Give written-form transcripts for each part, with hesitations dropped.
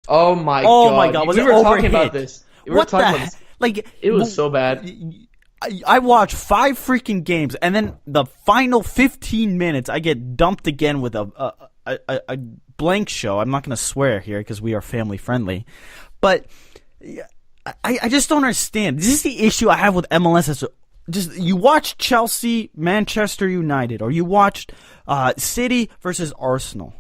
Oh my Oh god! my god! Was we it were overhit? talking about this. We were What talking the about heck? this. Like It was so bad. I watched 5 freaking games, and then the final 15 minutes, I get dumped again with a blank show. I'm not going to swear here because we are family friendly, but I just don't understand. This is the issue I have with MLS. Just you watch Chelsea, Manchester United, or you watched City versus Arsenal.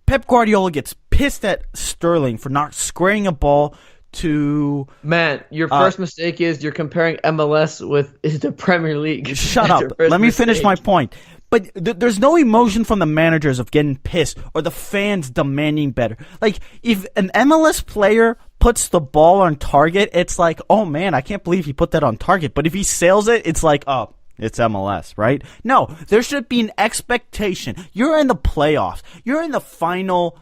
Pep Guardiola gets pissed at Sterling for not squaring a ball to... Man, your first mistake is you're comparing MLS with the Premier League. Shut up. Let me finish my point. But there's no emotion from the managers of getting pissed or the fans demanding better. Like, if an MLS player puts the ball on target, it's like, oh man, I can't believe he put that on target. But if he sails it, it's like, oh, it's MLS, right? No, there should be an expectation. You're in the playoffs. You're in the final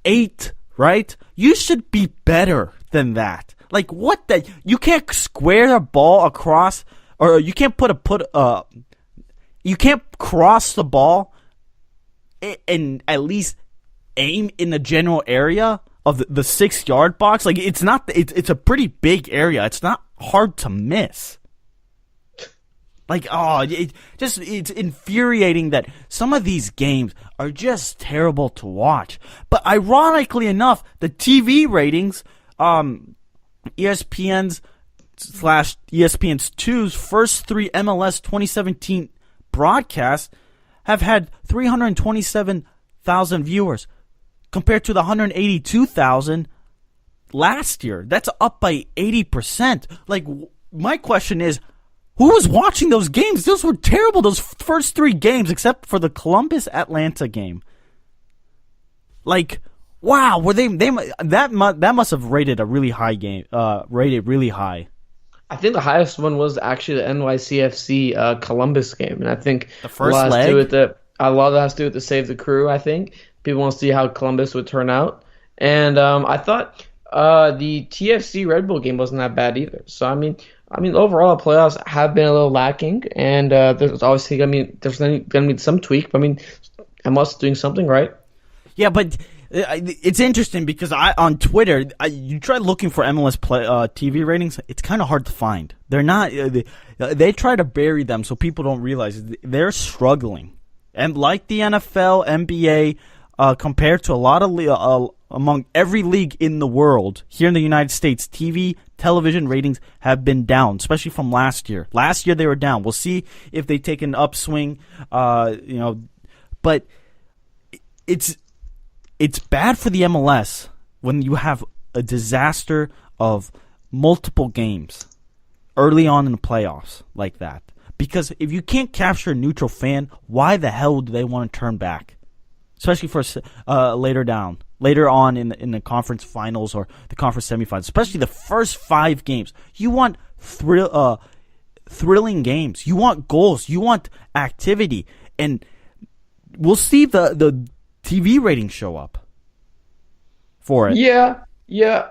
8, right? You should be better than that. Like, what the... You can't square the ball across, or you can't you can't cross the ball and at least aim in the general area of the 6-yard box. Like, it's not... It's a pretty big area. It's not hard to miss. Like, oh, it's infuriating that some of these games are just terrible to watch. But ironically enough, the TV ratings, ESPN's / ESPN2's first 3 MLS 2017 broadcasts have had 327,000 viewers compared to the 182,000 last year. That's up by 80%. Like, my question is, who was watching those games? Those were terrible, those first 3 games, except for the Columbus-Atlanta game. Like, wow, were that must have rated a really high game, rated really high. I think the highest one was actually the NYCFC Columbus game, and I think the first leg. A lot of that has to do with the Save the Crew. I think people want to see how Columbus would turn out, and I thought the TFC Red Bull game wasn't that bad either. So I mean, overall, playoffs have been a little lacking, and there's obviously, there's going to be some tweak. But I mean, MLS is doing something right. Yeah, but it's interesting because on Twitter, you try looking for MLS TV ratings, it's kind of hard to find. They're not. They try to bury them so people don't realize they're struggling. And like the NFL, NBA, compared to a lot of among every league in the world, here in the United States, television ratings have been down, especially from last year. Last year they were down. We'll see if they take an upswing. But it's bad for the MLS when you have a disaster of multiple games early on in the playoffs like that. Because if you can't capture a neutral fan, why the hell do they want to turn back? Especially for later on in the conference finals or the conference semifinals, especially the first 5 games. You want thrilling games. You want goals. You want activity. And we'll see the TV ratings show up for it. Yeah.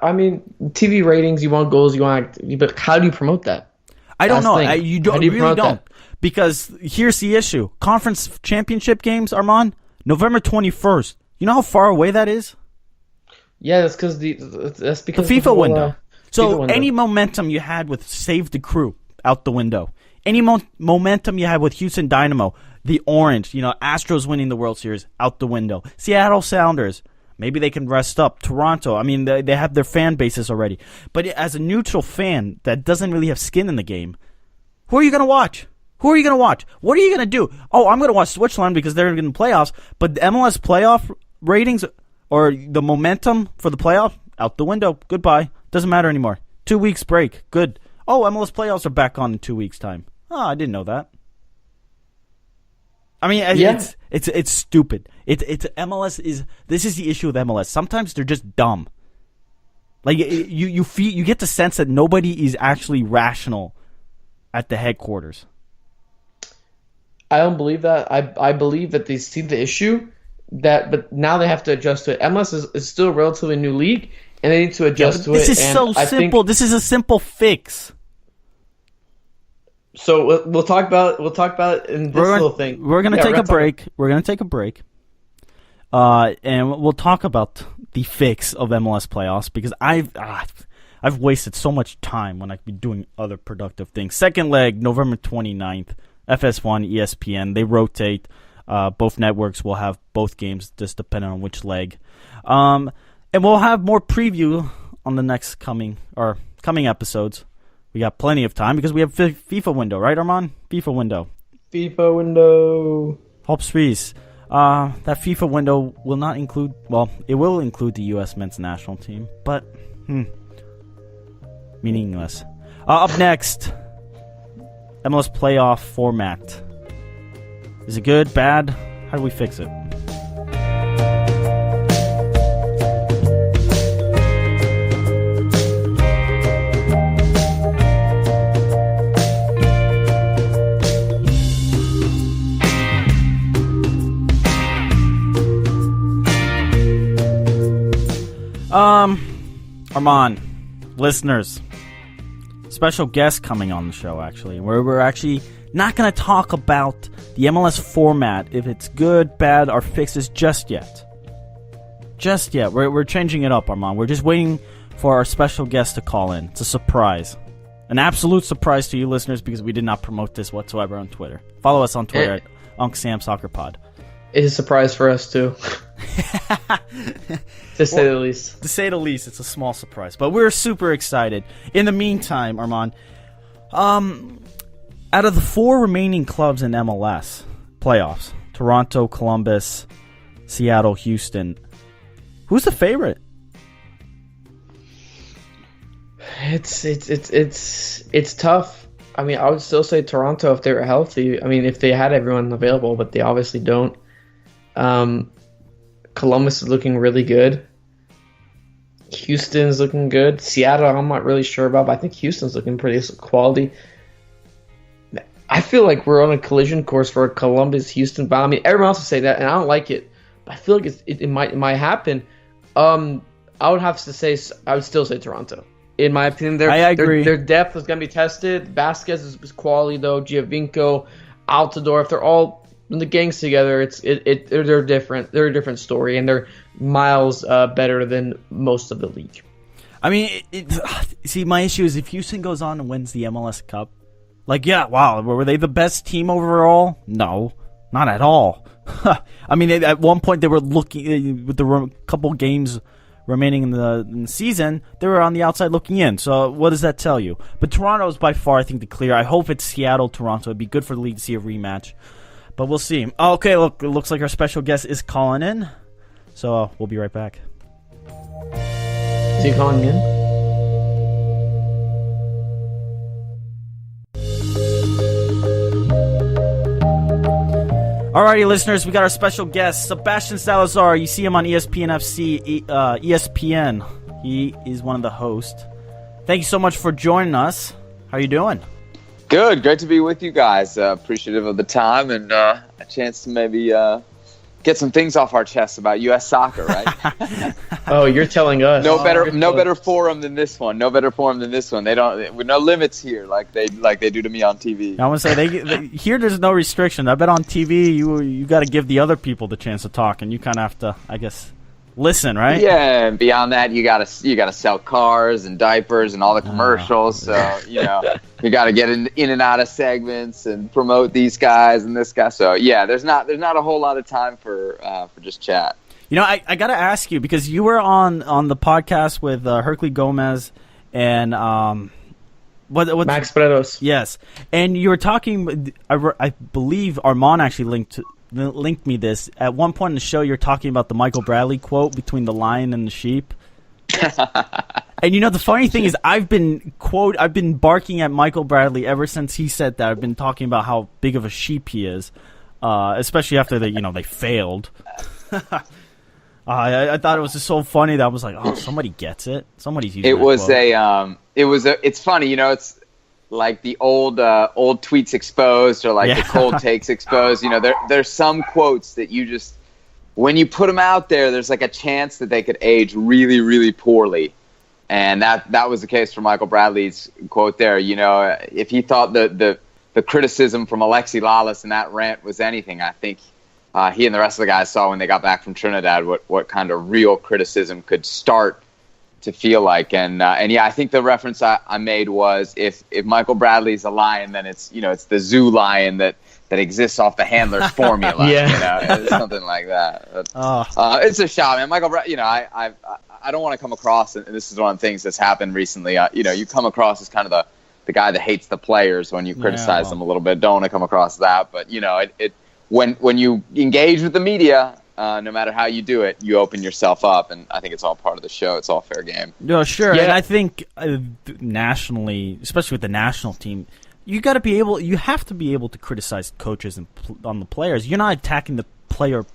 I mean, TV ratings, you want goals, you want activity, but how do you promote that? I don't know. You really don't. Because here's the issue. Conference championship games, Armand, November 21st. You know how far away that is? Yeah, that's because the FIFA window. So any momentum you had with Save the Crew, out the window. Any momentum you had with Houston Dynamo, the orange, Astros winning the World Series, out the window. Seattle Sounders, maybe they can rest up. Toronto, I mean, they have their fan bases already. But as a neutral fan that doesn't really have skin in the game, who are you going to watch? What are you going to do? Oh, I'm going to watch Switzerland because they're in the playoffs. But the MLS playoff ratings or the momentum for the playoff, out the window. Goodbye. Doesn't matter anymore. 2 weeks break. Good. Oh, MLS playoffs are back on in 2 weeks' time. Oh, I didn't know that. I mean, yeah. It's stupid. It's MLS is. This is the issue with MLS. Sometimes they're just dumb. Like you get the sense that nobody is actually rational at the headquarters. I don't believe that. I believe that they see the issue, but now they have to adjust to it. MLS is still a relatively new league, and they need to adjust to it. This is so simple. This is a simple fix. So we'll talk about it in this little thing. We're gonna take a break. We're gonna take a break, and we'll talk about the fix of MLS playoffs because I've wasted so much time when I could be doing other productive things. Second leg, November 29th, FS1, ESPN. They rotate. Both networks will have both games, just depending on which leg. And we'll have more preview on the next coming episodes. We got plenty of time because we have FIFA window, right, Armand? FIFA window. FIFA window. Hoppsries. That FIFA window will not include, well, it will include the U.S. men's national team, but meaningless. Up next, MLS playoff format. Is it good, bad? How do we fix it? Armand, listeners, special guest coming on the show, actually, where we're actually not going to talk about the MLS format, if it's good, bad, or fixes just yet. Just yet. We're changing it up, Armand. We're just waiting for our special guest to call in. It's a surprise. An absolute surprise to you listeners because we did not promote this whatsoever on Twitter. Follow us on Twitter at UncSamSoccerPod. It's a surprise for us, too. To say the least. To say the least, it's a small surprise. But we're super excited. In the meantime, Armand, out of the 4 remaining clubs in MLS playoffs, Toronto, Columbus, Seattle, Houston, who's the favorite? It's tough. I mean, I would still say Toronto if they were healthy. I mean, if they had everyone available, but they obviously don't. Columbus is looking really good. Houston's looking good. Seattle, I'm not really sure about, but I think Houston's looking pretty quality. I feel like we're on a collision course for a Columbus-Houston battle. I mean, everyone else will say that, and I don't like it, but I feel like it might happen. I would still say Toronto. In my opinion, I agree. Their depth is going to be tested. Vasquez is quality, though. Giovinco, Altidore, if they're all in the gangs together, they're different. They're a different story, and they're miles better than most of the league. I mean, see, my issue is if Houston goes on and wins the MLS Cup, like, yeah, wow, were they the best team overall? No, not at all. I mean, at one point they were looking with the couple games remaining in the season, they were on the outside looking in. So what does that tell you? But Toronto is by far, I think, the clear. I hope it's Seattle, Toronto. It'd be good for the league to see a rematch. But we'll see. Okay, look, it looks like our special guest is calling in. So we'll be right back. Is he calling in? Alrighty, listeners, we got our special guest, Sebastian Salazar. You see him on ESPNFC, ESPN. He is one of the hosts. Thank you so much for joining us. How are you doing? Good. Great to be with you guys. Appreciative of the time and a chance to maybe get some things off our chests about U.S. soccer, right? Oh, you're telling us. No better forum than this one. No better forum than this one. They don't with no limits here like they do to me on TV. I want to say here there's no restriction. I bet on TV you got to give the other people the chance to talk, and you kind of have to, I guess, listen, right? Yeah, and beyond that, you gotta sell cars and diapers and all the commercials. So you gotta get in and out of segments and promote these guys and this guy. So yeah, there's not a whole lot of time for just chat. You know, I gotta ask you because you were on the podcast with Hercule Gomez and what Max Bredos. Yes, and you were talking. I believe Armand actually linked me this. At one point in the show, you're talking about the Michael Bradley quote between the lion and the sheep. And you know the funny thing is, I've been barking at Michael Bradley ever since he said that. I've been talking about how big of a sheep he is, especially after they failed. I thought it was just so funny that I was like, oh, somebody gets it. Somebody's using It's funny, it's like the old tweets exposed or like the cold takes exposed. There's some quotes that you just, when you put them out there, there's like a chance that they could age really, really poorly. And that was the case for Michael Bradley's quote there. If he thought the criticism from Alexi Lalas in that rant was anything, I think he and the rest of the guys saw when they got back from Trinidad what kind of real criticism could start to feel like. And yeah, I think the reference I made was if Michael Bradley's a lion, then it's the zoo lion that exists off the handler's formula. Yeah. It's something like that. It's a shot, man. Michael Bradley, I don't want to come across, and this is one of the things that's happened recently. You come across as kind of the guy that hates the players when you criticize them a little bit. Don't want to come across that, but when you engage with the media, no matter how you do it, you open yourself up, and I think it's all part of the show. It's all fair game. No, sure, yeah. And I think nationally, especially with the national team, you have to be able to criticize coaches and on the players. You're not attacking the player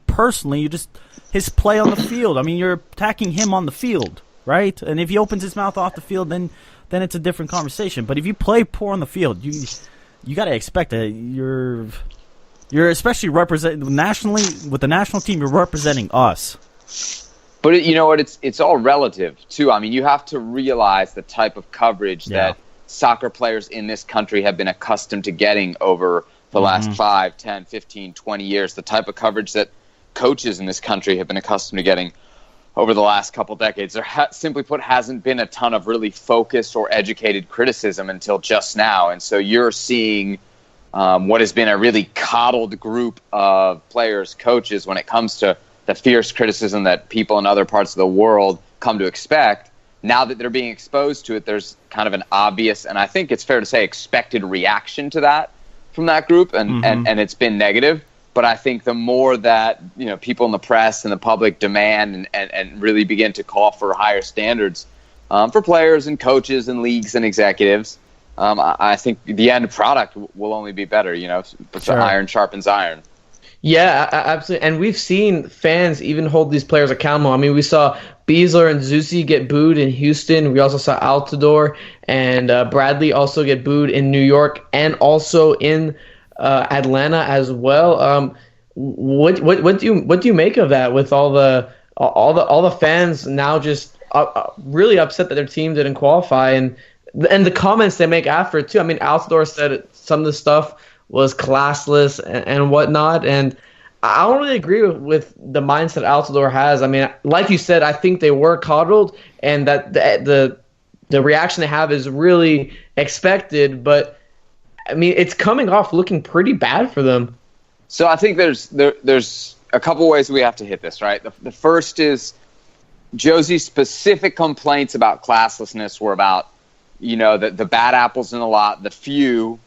personally. You just his play on the field. I mean, you're attacking him on the field, right? And if he opens his mouth off the field, then it's a different conversation. But if you play poor on the field, you got to expect that you're especially representing nationally with the national team. You're representing us. But you know what? It's all relative too. I mean, you have to realize the type of coverage that soccer players in this country have been accustomed to getting over the last 5, 10, 15, 20 years. The type of coverage that coaches in this country have been accustomed to getting over the last couple decades. There simply put hasn't been a ton of really focused or educated criticism until just now. And so you're seeing what has been a really coddled group of players, coaches, when it comes to the fierce criticism that people in other parts of the world come to expect. Now that they're being exposed to it, there's kind of an obvious, and I think it's fair to say, expected reaction to that from that group, and it's been negative. But I think the more that people in the press and the public demand and really begin to call for higher standards for players and coaches and leagues and executives, I think the end product will only be better. Sure. Iron sharpens iron. Yeah, absolutely. And we've seen fans even hold these players accountable. I mean, we saw Beasler and Zusi get booed in Houston. We also saw Altidore and Bradley also get booed in New York and also in Atlanta as well. What do you make of that? With all the fans now just really upset that their team didn't qualify, and the comments they make after it too. I mean, Altidore said some of the stuff was classless and whatnot, and I don't really agree with the mindset Altidore has. I mean, like you said, I think they were coddled, and that the reaction they have is really expected. But I mean, it's coming off looking pretty bad for them. So I think there's a couple ways we have to hit this, right? The first is Josie's specific complaints about classlessness were about the bad apples in the lot, the few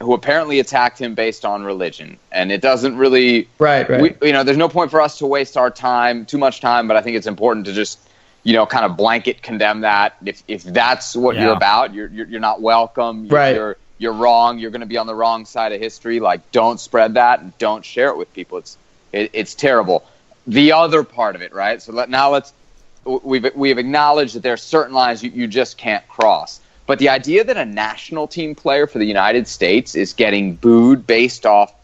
who apparently attacked him based on religion. And it doesn't really... Right. There's no point for us to waste our time, too much time, but I think it's important to just, kind of blanket condemn that. If that's what you're about, you're not welcome. You're wrong. You're going to be on the wrong side of history. Like, don't spread that and don't share it with people. It's terrible. The other part of it, right? So we've acknowledged that there are certain lines you just can't cross. But the idea that a national team player for the United States is getting booed based off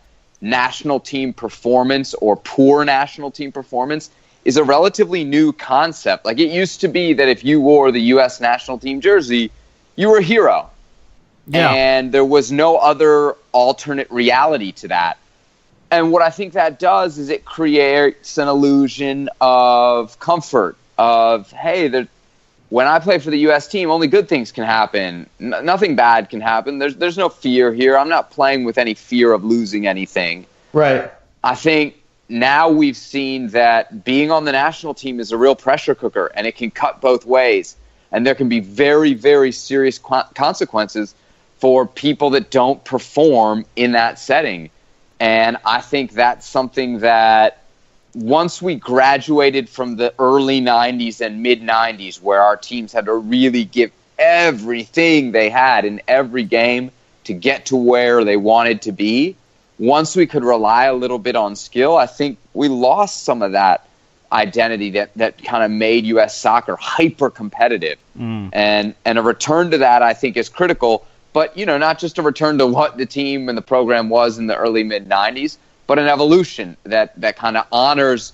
national team performance or poor national team performance is a relatively new concept. Like, it used to be that if you wore the U.S. national team jersey, you were a hero. Yeah. And there was no other alternate reality to that. And what I think that does is it creates an illusion of comfort, of, hey, when I play for the U.S. team, only good things can happen. Nothing bad can happen. There's no fear here. I'm not playing with any fear of losing anything. Right. I think now we've seen that being on the national team is a real pressure cooker, and it can cut both ways. And there can be very, very serious consequences for people that don't perform in that setting. And I think that's something that once we graduated from the early 90s and mid-90s, where our teams had to really give everything they had in every game to get to where they wanted to be, once we could rely a little bit on skill, I think we lost some of that identity that kind of made U.S. soccer hyper-competitive. And a return to that, I think, is critical. But, not just a return to what the team and the program was in the early mid-90s, but an evolution that kind of honors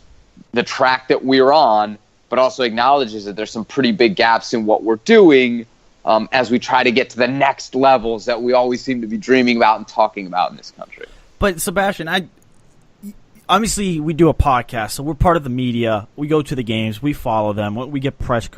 the track that we're on, but also acknowledges that there's some pretty big gaps in what we're doing as we try to get to the next levels that we always seem to be dreaming about and talking about in this country. But, Sebastian, obviously we do a podcast, so we're part of the media. We go to the games, we follow them, we get press